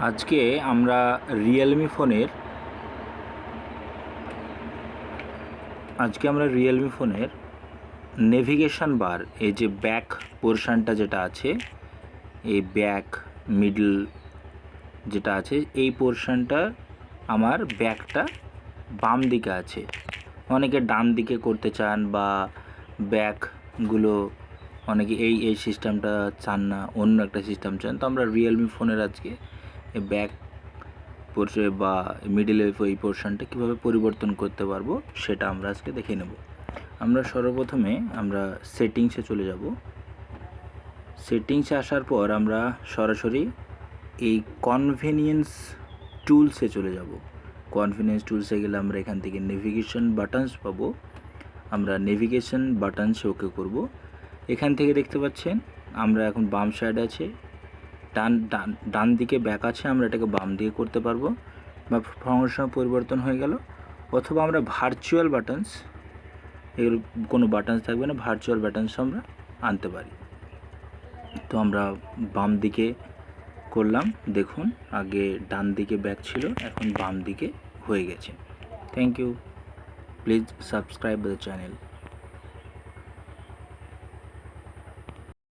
আজকে আমরা রিয়েলমি ফোনের নেভিগেশন বার, এই যে ব্যাক পোর্শনটা যেটা আছে, এই ব্যাক মিডল যেটা আছে, এই পোর্শনটা আমার ব্যাকটা বাম দিকে আছে। অনেকে ডান দিকে করতে চান বা ব্যাকগুলো অনেকে এই সিস্টেমটা চান না, অন্য একটা সিস্টেম চান। তো আমরা রিয়েলমি ফোনের আজকে এই ব্যাক পোর্শন বা মিডিলের এই পোর্শনটা কীভাবে পরিবর্তন করতে পারবো সেটা আমরা আজকে দেখে নেব। আমরা সর্বপ্রথমে আমরা সেটিংসে চলে যাব। সেটিংসে আসার পর আমরা সরাসরি এই কনভেনিয়েন্স টুলসে চলে যাব। কনভেনিয়েন্স টুলসে গেলে আমরা এখান থেকে নেভিগেশন বাটনস পাবো। আমরা নেভিগেশন বাটনসে ওকে করব। এখান থেকে দেখতে পাচ্ছেন আমরা এখন বাম সাইড আছে, ডান দিকে ব্যাক আছে, আমরা এটাকে বাম দিকে করতে পারবো বা ফাংশন পরিবর্তন হয়ে গেল। অথবা আমরা ভার্চুয়াল বাটনস, এগুলো কোনো বাটনস থাকবে না, ভার্চুয়াল বাটনস আমরা আনতে পারি। তো আমরা বাম দিকে করলাম, দেখুন আগে ডান দিকে ব্যাক ছিল, এখন বাম দিকে হয়ে গেছে। Thank you, please subscribe the channel.